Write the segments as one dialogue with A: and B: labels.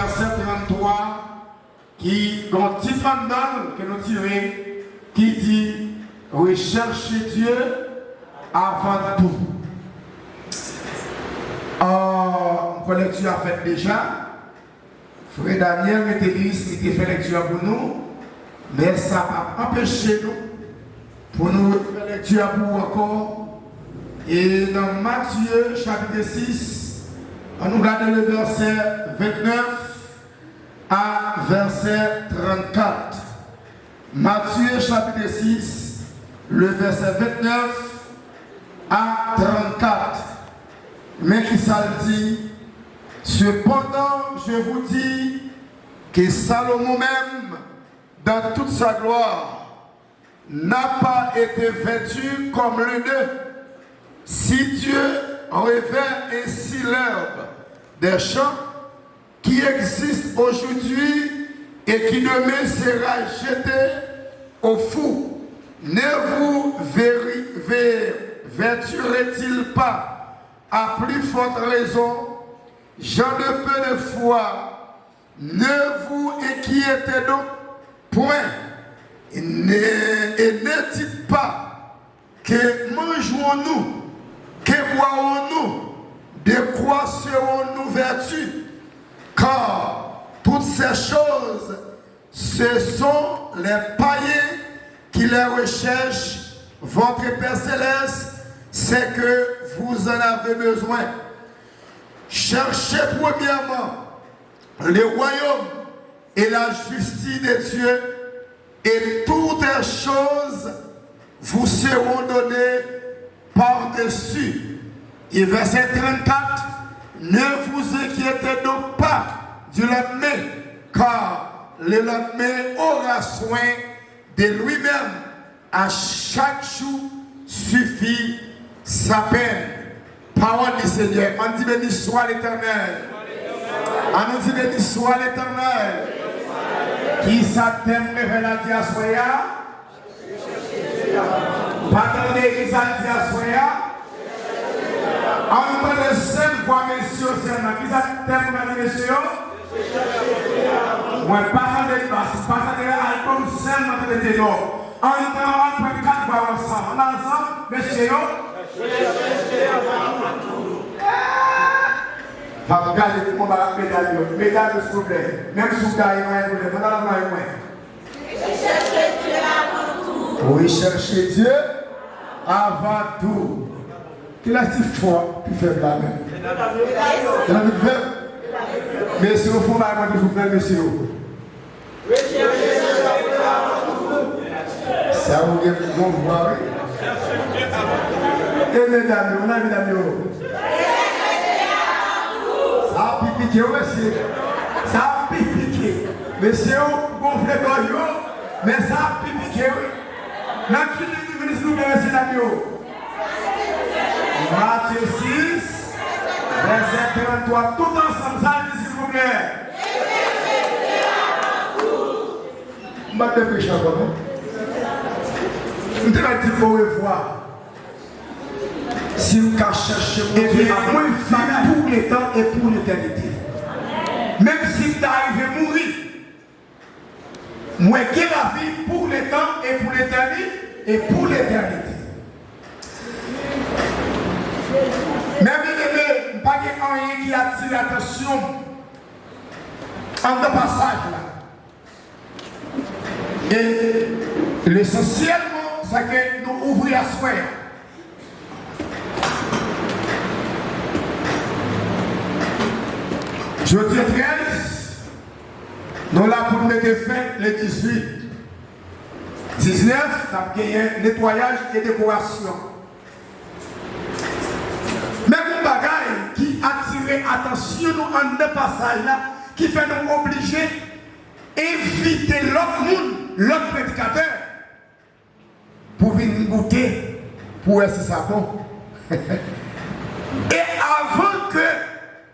A: verset 33, qui est un petit mandal que nous tirons, qui dit recherchez Dieu avant tout. Pour lecture a fait déjà. Frère Daniel, il était fait lecture pour nous, mais ça a empêché nous pour nous faire lecture pour encore. Et dans Matthieu chapitre 6, on nous regarde le verset 29 à verset 34. Matthieu chapitre 6, le verset 29 à 34. Mais qui ça dit? Cependant, je vous dis que Salomon même, dans toute sa gloire, n'a pas été vêtu comme l'un d'eux. Si Dieu revêt ainsi l'herbe des champs qui existe aujourd'hui et qui demain sera jeté au four, ne vous vêturait-il pas à plus forte raison, gens de peu de foi, ne vous inquiétez donc point, et ne dites pas que mangeons-nous, que boirons-nous, de quoi serons-nous vêtus, car toutes ces choses, ce sont les païens qui les recherchent. Votre Père Céleste, c'est que vous en avez besoin. Cherchez premièrement le royaume et la justice de Dieu, et toutes les choses vous seront données par-dessus. Et verset 34, ne vous inquiétez donc pas du lendemain, car le lendemain aura soin de lui-même. À chaque jour suffit sa peine. Parole du Seigneur. On dit béni soit l'Éternel. On nous dit béni soit l'Éternel. Qui s'attend vers la diaspora. Pardonnez qui s'attend on nous parle de seule voix, messieurs, seulement. Qui s'attend vers les messieurs? Oui, pas de basse, pas de l'album seulement de ténor. En temps, on peut quatre voix ensemble. Ensemble, messieurs. Regardez comment on va médaille. Médaille, s'il vous plaît. Même si vous avez un problème, on a la main. Cherchez Dieu avant tout. Oui, cherchez Dieu avant tout. Il a dit fort, puis faible la même. Il a dit faible. Messieurs, il faut la main de vous plaît, messieurs. Ça vous dit bon voir. Et mesdames, on a mesdames. Ça a piqué, monsieur. Ça a piqué. Monsieur, gonflé d'oyo, mais ça a piqué. Dans qui nous venons nous faire ces amis? Matthieu 6, verset 33. Tout ensemble, ça dit s'il vous plaît. Je vais te prêcher encore. Je vais te dire pour une fois. Si vous cherchez Dieu, moi pour les temps et pour l'éternité. Même si tu arrives à mourir, moi qui la vie pour les temps et pour l'éternité et pour l'éternité. Mais bien aimé, pas rien qui attire l'attention en ce passage là. Et l'essentiellement, c'est que nous ouvrons la soirée. Je dis 13, nous là pour mettre fin les 18. 19, nous avons gagné nettoyage et décoration. Mais un bagage qui attire l'attention nous en deux passages là, qui fait nous obliger d'inviter l'autre monde, l'autre prédicateur, pour venir goûter, pour voir si ça bon. Et avant que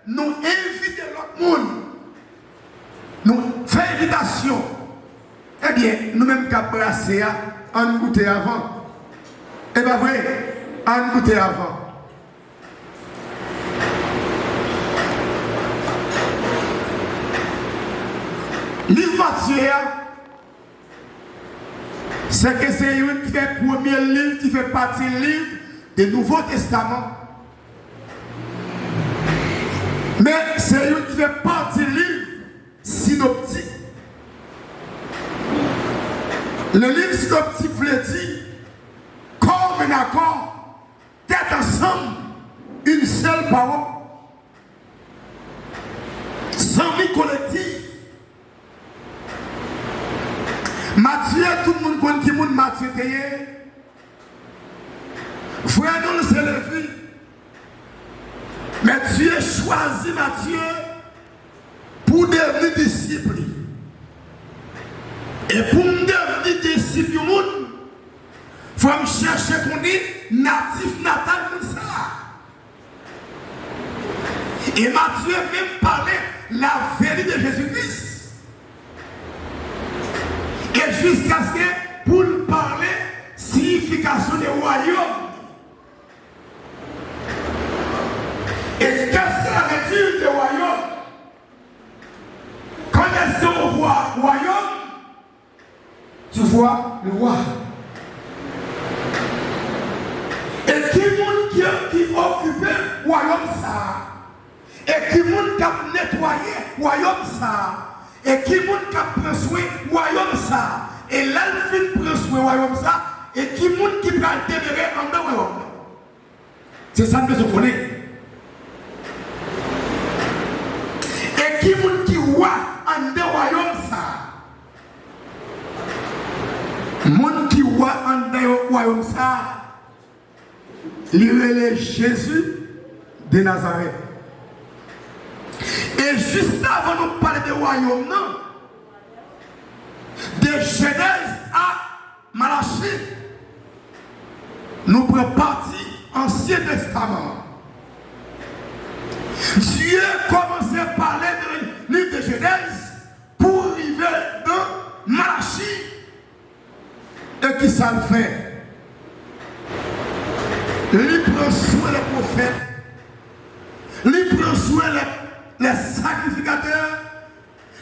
A: nous inviter l'autre monde, nous faisons invitation, eh bien, nous-mêmes qu'à brasser, en goûter avant. Eh bien, vrai, en goûter avant. Livre Matthieu, c'est que c'est lui qui fait le premier livre, qui fait partie du livre du Nouveau Testament. Mais c'est lui qui fait partie du livre synoptique. Le livre synoptique veut dire corps et accord, tête ensemble, une seule parole, sans vie collective. Matthieu, tout le monde connaît qui est Matthieu. Frère, nous c'est le vie. Mais Dieu choisit Matthieu pour devenir disciple. Et pour me devenir disciple du monde, il faut me chercher qu'on dit natif natal comme ça. Et Matthieu même parlait la vérité de Jésus-Christ. Et jusqu'à ce que, pour parler, signification du royaume. Et qu'est-ce que ça veut dire du royaume? Quand on voit royaume, tu vois le roi. Et qui monde qui occupait le royaume ça? Et qui monde qui a nettoyé le royaume ça? Et qui monde qui a pris soin du royaume ça? Et là, il vient prendre soin du royaume ça? Et qui monde qui va demeurer en dedans du royaume? C'est ça que je connais. Et qui monde qui voit en dedans du royaume ça? Monde qui voit en dedans du royaume ça, il est Jésus de Nazareth. Et juste avant de parler du royaume, non, de Genèse à Malachie, nous prenons partie Ancien Testament. Dieu commençait à parler de livre de Genèse pour arriver dans Malachie. Et qui ça le fait? Il prend soin des prophètes, il prend soin les sacrificateurs,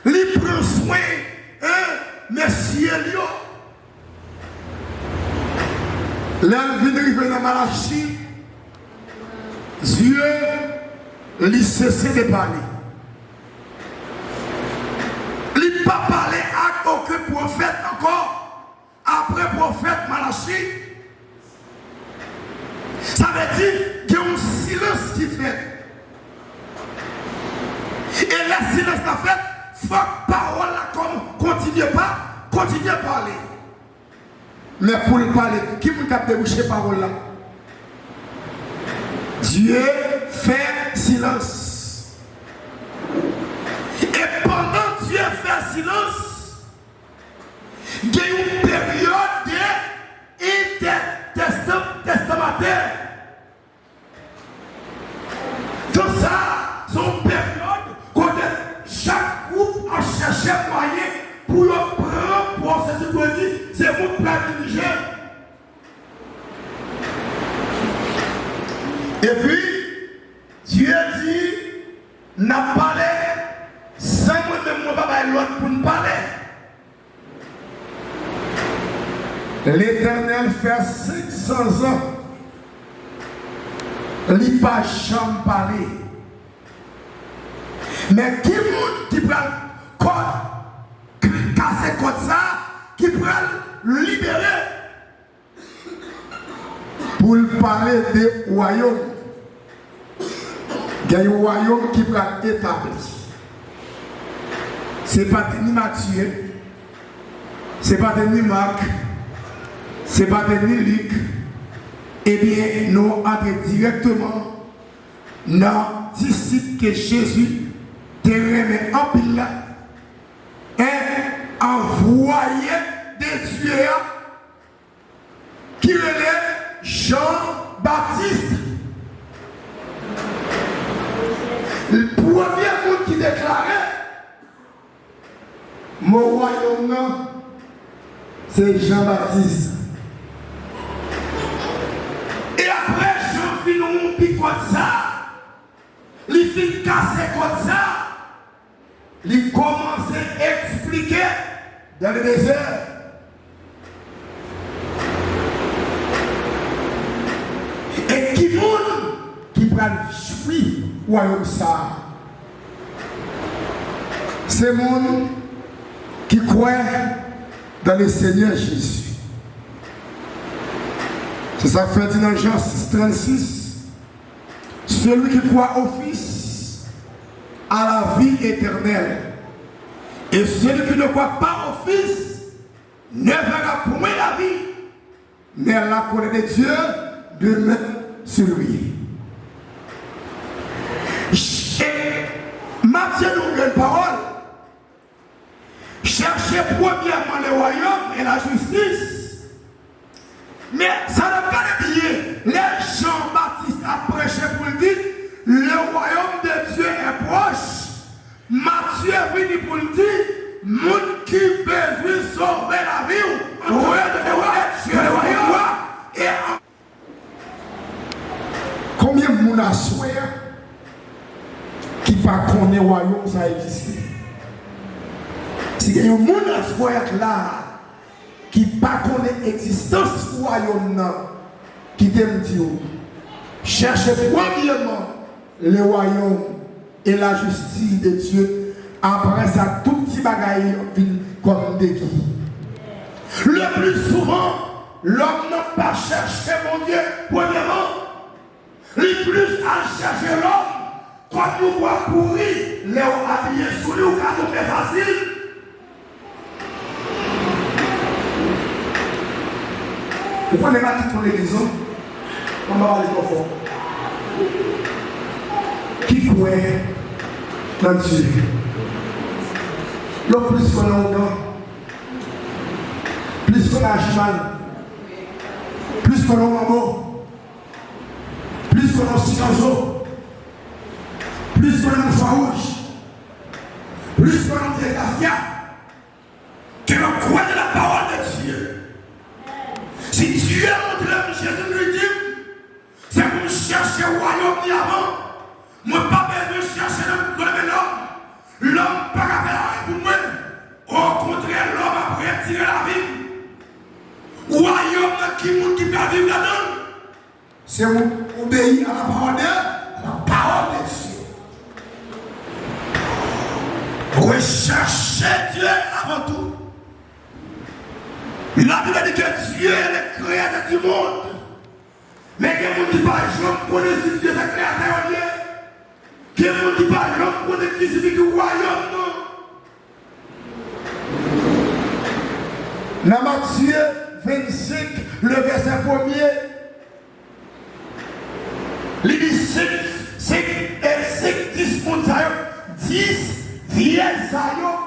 A: il prend soin messieurs Lio. Là, il vient arriver dans Malachie, Dieu lui cesse de parler. Il n'a pas parlé à aucun prophète encore. Après prophète Malachie, ça veut dire qu'il y a un silence qui fait. Et le silence a fait, il faut que la parole continue à parler. Mais pour le parler, qui vous a débouché parole là? Dieu fait silence. Et pendant Dieu fait silence, il y a une période testamentaire. Tout ça, c'est une période où chaque groupe a cherché un moyen pour prendre pour ce que dit, c'est mon plan dirigé. Et puis, Dieu dit, n'a parlé, sans moi-même, moi, pas l'autre pour nous parler. L'Éternel fait 500 ans. Il n'a pas jamais parlé. Mais qui peut casser comme ça, qui peut libérer pour parler des royaumes. Il y a un royaume qui peut être établi. Ce n'est pas ni Matthieu, ce n'est pas ni Marc, ce n'est pas ni Luc. Eh bien, nous entrons directement dans le disciple que Jésus te remet en pile et envoyé des dieux qui relève Jean-Baptiste. Le premier monde qui déclarait mon royaume, c'est Jean-Baptiste. Et après, Jean finit un pic comme ça, il finit casser comme ça, il commence à expliquer dans le désert. Et qui monde qui prend jouir royaume ça? C'est monde qui croit dans le Seigneur Jésus. C'est ça que fait dans Jean 6,36. Celui qui croit au Fils a la vie éternelle. Et celui qui ne croit pas au Fils ne verra point la vie, mais la colère de Dieu demeure sur lui. Et Matthieu nous une parole. Cherchez premièrement le royaume et la justice. Mais ça n'a pas oublié. Les Jean-Baptiste a prêché pour le dire, le royaume de Dieu est proche. Matthieu est venu pour le dire, monde qui besoin sauver la vie, le royaume. Et combien de monde a souhaité qui ne connaît pas le royaume ça existe? Si il y a un monde à souhaiter là, qui ne connaît pas l'existence du royaume, qui t'aime Dieu, cherchez premièrement le royaume et la justice de Dieu. Après ça, tout petit bagaille vient comme des guides. Le plus souvent, l'homme n'a pas cherché mon Dieu, premièrement. Le plus à chercher l'homme, quand nous voit courir, les habillés sous lui, ou quand on fait facile. Vous prenez pas toute l'église, on va aller trop fort. Qui croit dans Dieu? Le plus qu'on a au temps, plus qu'on a mal, plus qu'on a un mot, plus qu'on a un ciseau, plus qu'on a un choix rouge, plus qu'on a un décafia, que l'on croit de la parole de Dieu. Si Dieu a montré Jésus lui dit, c'est pour chercher le royaume avant. Moi, pas besoin de chercher l'homme. L'homme n'a pas qu'à faire rien pour moi. Au contraire, l'homme a retiré la vie. Royaume qui peut vivre là-dedans. C'est obéir à la parole de Dieu, à la parole de Dieu. Rechercher Dieu avant tout. La Bible dit que Dieu est le créateur du monde. Mais que vous dites pas, je ne connais pas Dieu, c'est créateur Dieu. Que vous dites pas, je ne connais pas qui signifie le royaume, non. Dans Matthieu 25, le verset 1er, il dit 5, 10 pour ça, 10 vieilles saillants.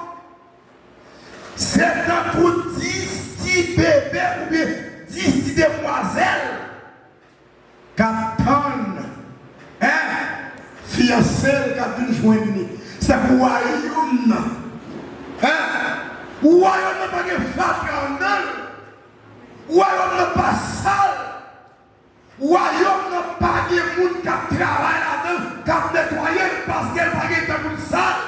A: C'est un pour 10 bébés ou bien 10 demoiselles qui attendent fiancé qui viennent joindre. C'est le royaume. Le royaume n'a pas de fatra en elle. Le royaume n'a pas sale. Le royaume n'a pas de monde qui travaille là-dedans, qui nettoie parce qu'elle n'a pas de monde sale.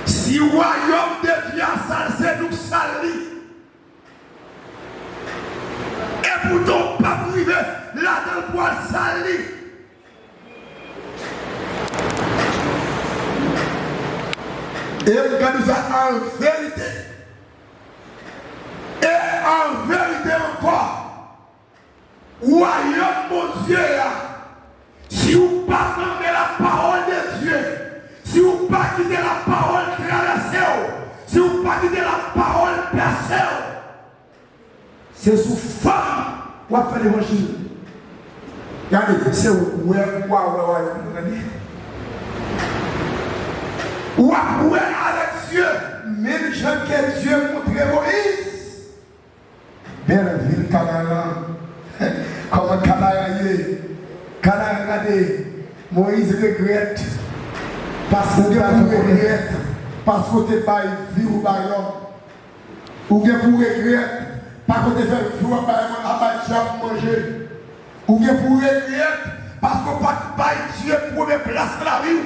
A: Si le royaume devient sale, c'est nous salir. Et pourtant, pas privé, là-dedans pour le salir. Et regardez ça en vérité. Et en vérité encore, royaume mon Dieu, si vous ne partez la parole de Dieu, si vous ne partez de la parole traversée, si vous ne partez de la parole percée, c'est sous forme qu'on va faire l'évangile. Regardez, c'est où ou avec Dieu, même gens que Dieu montre Moïse. Belle ville Canaan, comment Canaan est. Canaan, regardez, Moïse regrette. Parce que tu regrette, parce que tu n'as pas vie ou pas l'homme. Ou bien pour regretter, parce que tu fais vie ou pas manger. Ou bien pour regretter, parce que tu n'as pas Dieu pour me placer la vie.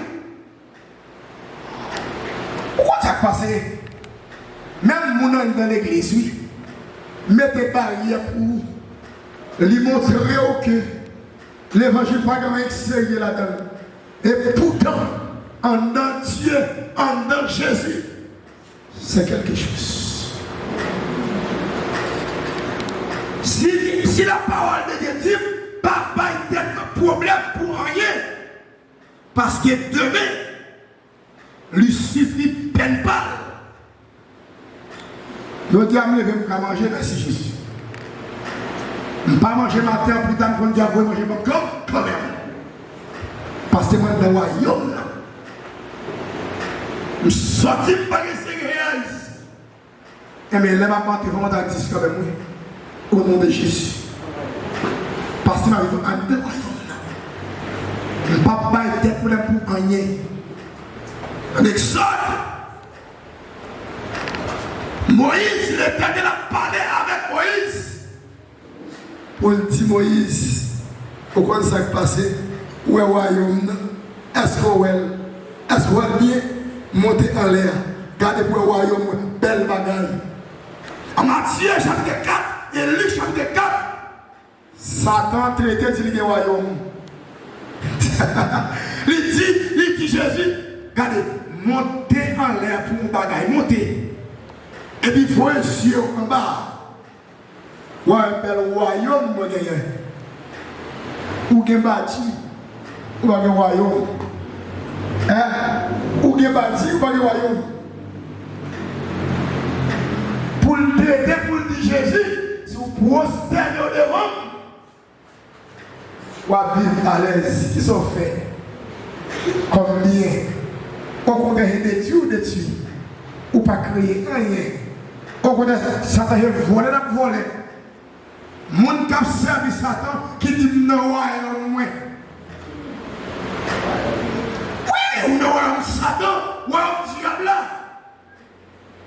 A: Ça passé. Même mon dans l'église, oui. Mettez barrière pour lui montrer que l'évangile n'est pas grand sérieux là-dedans. Et pourtant, en dans Dieu, en dans Jésus, c'est quelque chose. Si la parole de Dieu dit, pas de problème pour rien. Parce que demain, lui suffit peine pas. Je dis à moi, je vais manger, merci Jésus. Je ne vais pas manger matin, plus tard, je vais manger mon corps, quand même. Parce que moi, je suis dans le royaume. Je suis sorti par les céréales. Et mais là, ma je vais quand même, au nom de Jésus. Parce que je suis dans le royaume. Je ne vais pas être pour rien. En Exode, Moïse, l'Éternel a parlé avec Moïse. Pour dire Moïse, pourquoi ça s'est passé? Où est le royaume? Est-ce qu'on va bien monter en l'air? Gardez pour le royaume, belle bagaille. En Matthieu chapitre 4 et Luc chapitre 4, Satan traité du royaume. Il dit Jésus, regardez, montez en l'air pour mon bagaille, montez. Et puis il faut un ciel en bas. Ouais, un bel royaume, mon gars. Ou bien bâti, ou bien royaume. Hein? Ou bien bâti, ou bien royaume. Pour le traiter, pour le dire Jésus, si vous prosternez devant, ou à vivre à l'aise, qui sont faits comme bien. On connaît des tues ou des tues, ou pas créer rien. On connaît Satan volé la volé. Mon cap servi Satan qui dit non, ouais. Oui, ou non, Satan, ou un diable là.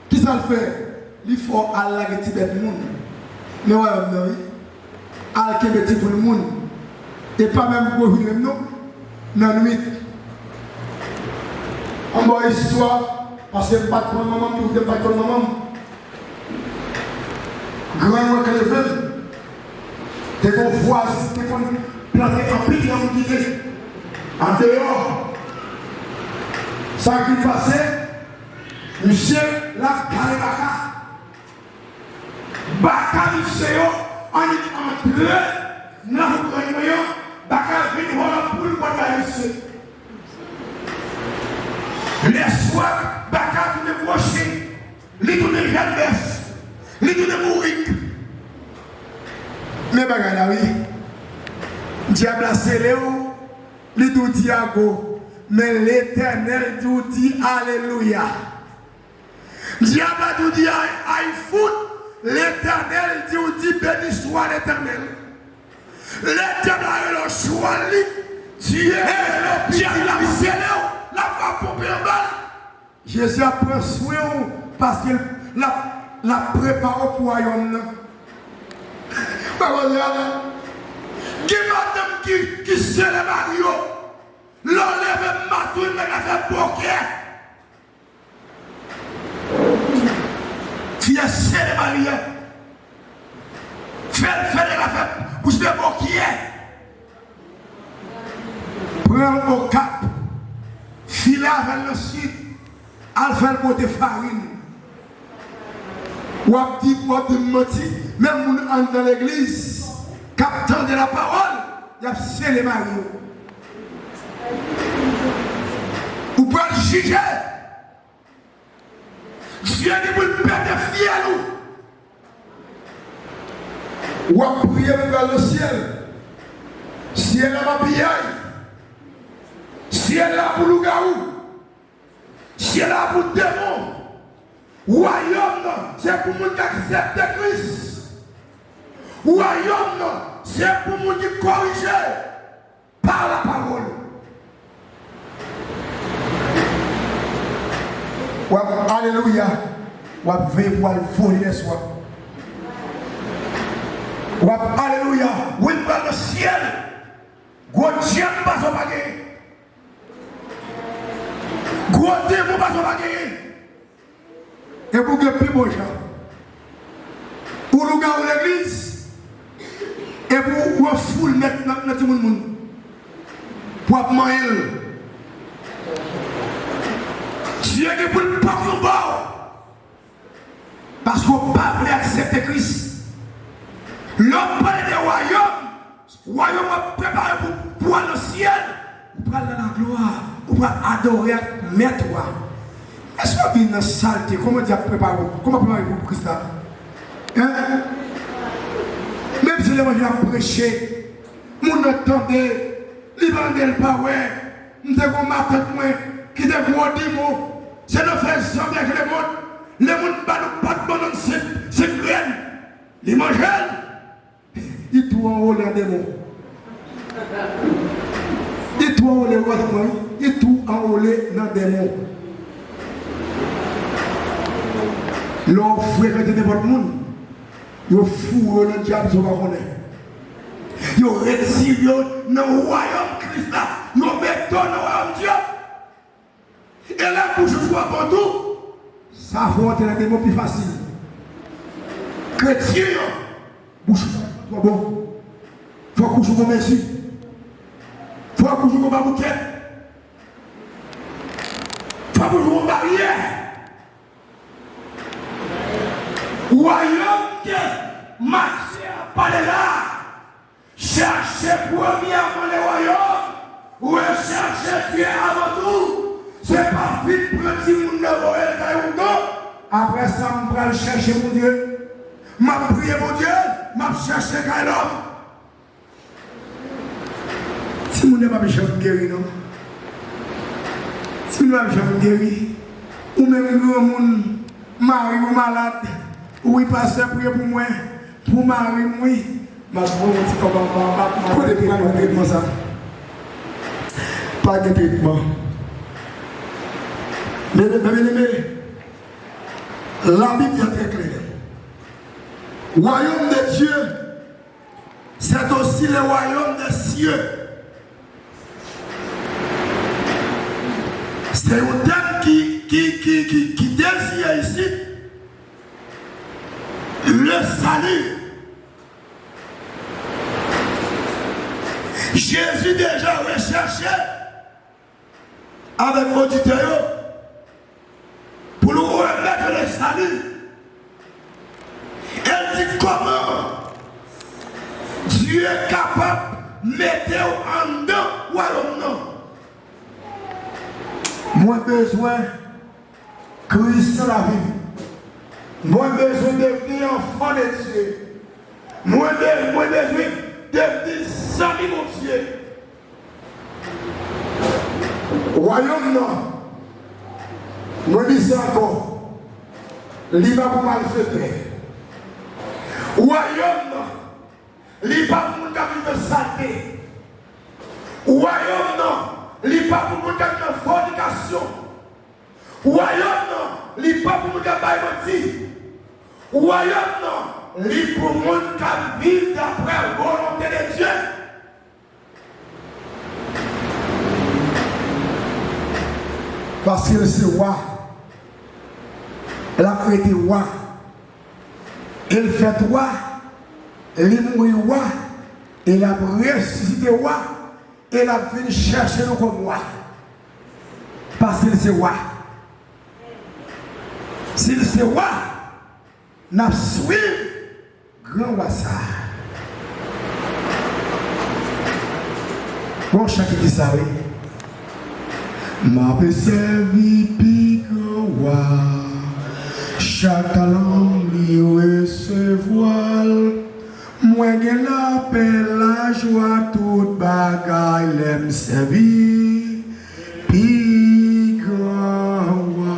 A: Qui ça le fait? Il faut aller à la Tibet monde. Mais ouais, non, aller à Tibet pour le monde. Et pas même pour vous même non. Non, nuit. En bonne histoire, parce que pas de maman, puis vous pas de maman. Grand que les veulent. T'es qu'on voit, t'es qu'on plante en pile dans l'unité. En dehors. Ça qui passait, monsieur, la carré baka. Baka, monsieur, en entré, dans le réunion, baka, vient voir la poule, baka, monsieur. Les soirs, baka, tout est broché, les tout est galbès, les tout est mourir. Mais baka, là, oui. Diable a scellé, les tout dit à go. Mais l'Éternel tout dit Alléluia. Diable a tout dit aïe foot. L'Éternel dit béni soit l'Éternel. L'Éternel a le choix. Dieu a scellé. La va pomper en balle. Jésus a pris soin parce qu'il l'a préparé pour royaume. Qui madame qui scelle Mario. L'enlève matou, mais la fait bloquer. Tu es scellé Mario. Fais la fait bouche de bloquer. Prends au cap. Filer avec le sud, al faire le côté farine. Ou à petit pot de menti, même dans l'église, captant de la parole, il y a scellé Mario. Ou pour le juger. Dieu dit pour le perdre fier nous. Ou à prier vers le ciel. Ciel là ma pillaille. Ciel là pour loup-garou. Ciel là pour démon. Royaume, c'est pour nous qui acceptent Christ. Royaume, c'est pour nous qui corriger par la parole. Alléluia. Ou à veiller pour le voler les soirs. Ou alléluia. Oui, dans le ciel. Gros diable pas son bagage. Gros démon pas son bagage.
B: Et pour que plus beau gens, pour nous garder l'église, et pour nous foule mettre dans tout le monde, pour manger. Dieu qui pour le pas nous bord, parce qu'on ne peut pas accepter Christ. L'homme parle des royaumes a préparé pour aller au ciel, pour aller dans la gloire, pour adorer Maître. Est-ce qu'on vient dans la saleté? Comment Dieu prépare? Comment préparer pour Christ? Hein? Même si les gens viennent prêcher, mon entendait, les gens ne pas ouais, nous devons marquer moi, qui devons dire mots. C'est nos frères ensemble avec le monde. Le monde ne pas de bonne cette graine. Les mangent. Ils tout en haut les démons. Ils tout en haut les rois. Ils tout en haut les démons. L'on fréquente de votre monde. Ils font le diable sur le connaître. Ils retirent dans le royaume Christ. Ils mettent dans le royaume Dieu. Et là, pour je vois pour tout, ça va être un démon plus facile. Chrétien, bouche pas bon. Il faut que je vous remercie. Il faut que je vous bouquet. Il faut que je vous barrière. Royaume de marcher à parler là. Cherchez premièrement les royaumes. Recherchez Dieu avant tout. C'est pas vite pour le petit monde de après ça, je vais chercher mon Dieu. Je vais prier mon Dieu. Je vais chercher l'homme. Si mon Dieu m'a jamais guéri, non? Si mon Dieu m'a jamais guéri, ou même mon mari ou malade, ou il passe à prier pour moi, pour mari, oui. Je vais pas de traitement ça. Pas de traitement. Mais la Bible est très claire. Le royaume de Dieu, c'est aussi le royaume des cieux. C'est un thème qui désire ici le salut. Jésus déjà recherché avec l'auditeur pour nous remettre le salut. Elle dit comment Dieu est capable de mettre en dedans ou alors non. Moi besoin Christ dans la vie. Moi besoin de devenir enfant de Dieu. Moi besoin de devenir sami mon Dieu. Royaume non. Moi dis ça encore. Il va pour mal faire. Royaume non. Il va pour de saleté. Royaume non. Il va pour de fornication. Royaume non. Il va pour de baïmenti. Royaume non. Il pour de vivre d'après la volonté de Dieu. Parce que c'est roi. Elle a été roi. Elle fait roi. Elle est mourir roi. Elle a ressuscité roi. Elle a venu chercher nous comme roi. Parce que c'est roi. Si c'est roi, n'a suivi grand roi ça. Bon, chacun qui savait. Ma pe servi pi grand roi. Chaque langue li recevoir. Moi gen la paix, la joie, toute bagaille l'aime servir. Pi grand roi.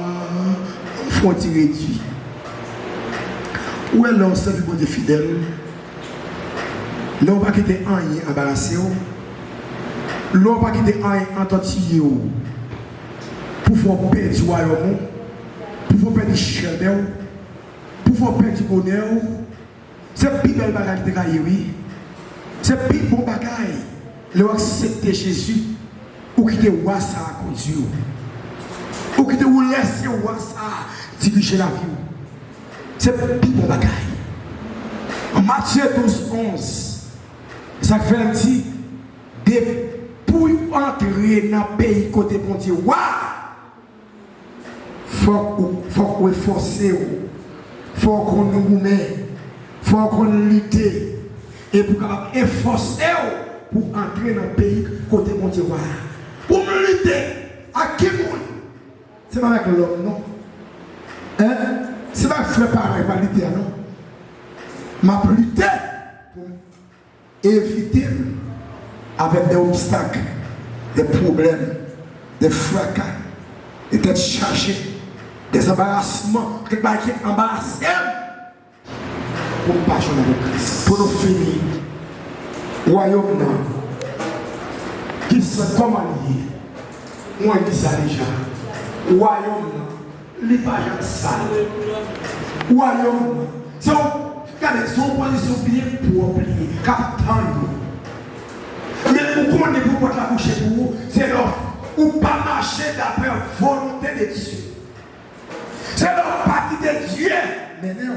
B: Faut-il réduire? Où est l'homme servi pour des fidèles? L'homme pas quitter un embarrassé. L'homme pas quitter un tortillé. Pour faire perdre du royaume, pour faire perdre du chaleur, pour faire perdre du bonheur. C'est plus belle bagaille de Kairi. C'est plus bon bagaille. Le accepter Jésus ou quitter roi ça à Dieu. Ou quitter ou laisser roi ça diriger la vie. C'est plus bon bagaille. En Matthieu 12, 11, ça fait un petit pour entrer dans le pays côté bon Dieu. Waouh! Faut qu'on force, faut qu'on nous mette, faut qu'on lutte et pour efforcer pour entrer dans le pays côté bon Dieu. Pour me lutter, à qui monde? C'est pas avec l'homme, non? Hein? C'est pas faire pareil, pas lutter, non? Ma lutter pour éviter avec des obstacles, des problèmes, des fracas, des têtes chargées, des embarrassements, des baguettes embarrassées. Pour ne pas jouer avec Christ. Pour nous finir, royaume qui se commandent, moi je dis ça déjà. Royaume, il n'est pas sale. Royaume, c'est une position bien propre, captain. Mais pourquoi on est pour la coucher pour vous? C'est là où pas marcher d'après la volonté de Dieu. C'est là où pas quitter Dieu. Mais non.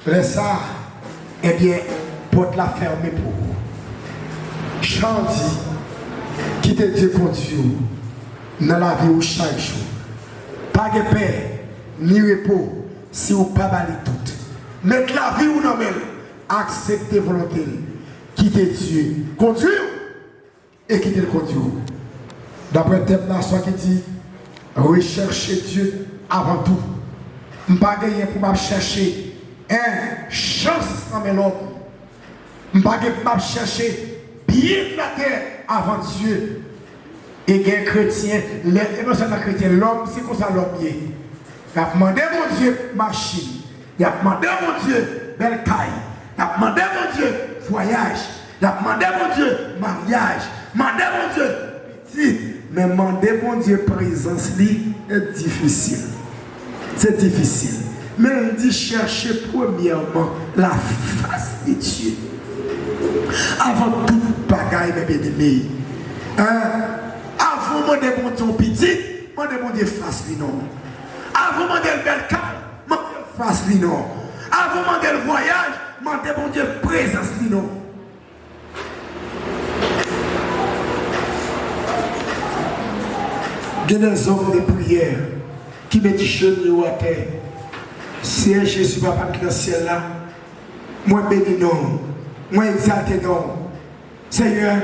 B: Laisse ça, eh bien, porte la fermer pour vous. Chantier, quittez Dieu pour Dieu dans la vie où chaque jour. Pas de paix, ni repos, si vous ne pas balayer tout. Mettre la vie où nous même, accepter volonté. Quitter Dieu, conduire et quitter le conduire. D'après le thème là, soit qui dit rechercher Dieu avant tout. Je ne vais pas gagner pour chercher une chance dans mes l'homme. Je ne vais pas chercher bien la terre avant Dieu. Et les chrétiens, l'homme, c'est comme ça l'homme. Il a demandé à mon Dieu machine. Il a demandé à mon Dieu belle caille. Il a demandé à mon Dieu voyage. Il a demandé à mon Dieu mariage. Demandé à mon Dieu petit. Mais demander mon Dieu présence est difficile. C'est difficile. Mais on dit chercher premièrement la face de Dieu. Avant tout bagaille, mes bien-aimés. Avant de demander mon Dieu petit, demander mon Dieu face lui non. Avant de demander le bel calme, demander face lui non. Avant de demander le voyage, demander mon Dieu présence lui non. Il y a des hommes de prière qui mettent des genoux à terre. Seigneur Jésus, papa qui est dans le ciel là, moi bénis non, moi exalté non. Seigneur,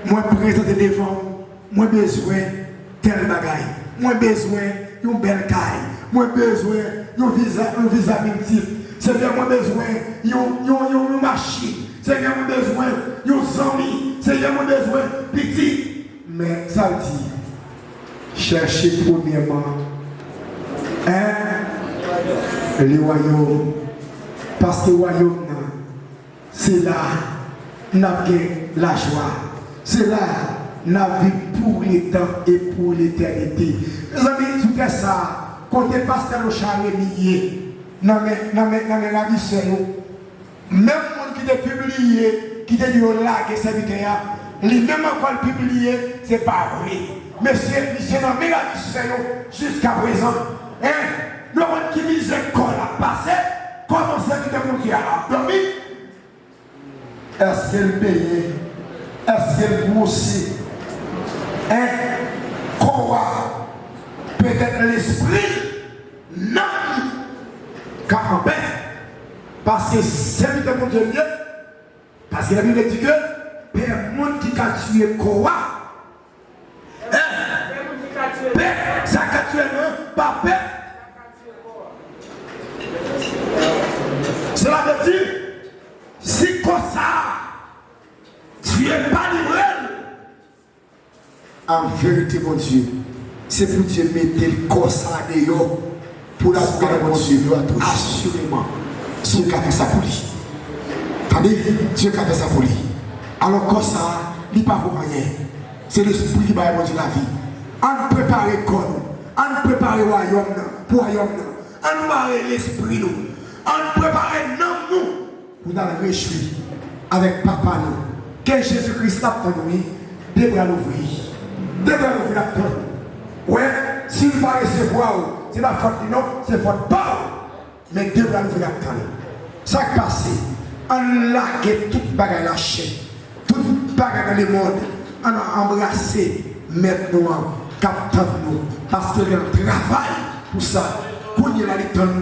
B: moi présenté devant, moi besoin tel bagaille, moi besoin d'une belle caille, moi besoin d'un visa multiple. Seigneur, moi besoin d'une machine. Seigneur, moi besoin d'un ami. Seigneur, moi besoin petit. Mais ça dit. Cherchez premièrement le royaume. Parce que le royaume, c'est là nous avons la joie. C'est là nous avons pour les temps et pour l'éternité. Mes amis, tout ça, quand le pasteur au charremier, dans la vie seule, même monde qui est publié, qui est dit au lac et serviteur, les mêmes encore publié, c'est pas vrai. Mais c'est dans la vie seule jusqu'à présent. Le monde qui mise l'école a passé, comment serviteur mon Dieu a dormi? Est-ce qu'elle paye? Est-ce qu'elle grossit? Quoi? Peut-être l'esprit? Non! Car en paix. Parce que c'est de mon Dieu mieux. Parce que la Bible dit que le monde qui a tué quoi? Ça a tué non? Pas paix. Cela veut dire, si comme ça, tu n'es pas livré. En vérité, mon Dieu, c'est pour Dieu mettre le corps ça dehors pour la paix, mon Dieu. Assurément, Dieu a fait ça pour lui. Attendez, Dieu a fait ça pour lui. Alors, comme ça, il n'y a pas pour rien. C'est l'esprit qui va évoluer la vie. On prépare le corps, on prépare le royaume, pour le royaume, on prépare l'esprit, nous. On prépare nous pour nous réjouir avec papa nous. Que Jésus-Christ a donné, des bras l'ouvrir. Des bras l'ouvrir la porte. Ouais, s'il va recevoir, c'est la faute de non, c'est faute pas. Mais Dieu va nous faire attendre. Ça qui passe, on lague toute bagaille lâchée, toute bagaille dans le monde, on a embrassé maintenant, captant nous, parce qu'il y a un travail pour ça. Qu'on y a le temps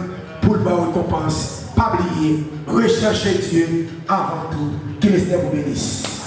B: pour le récompense. Pas oublier, rechercher Dieu avant tout, qu'il vous bénisse.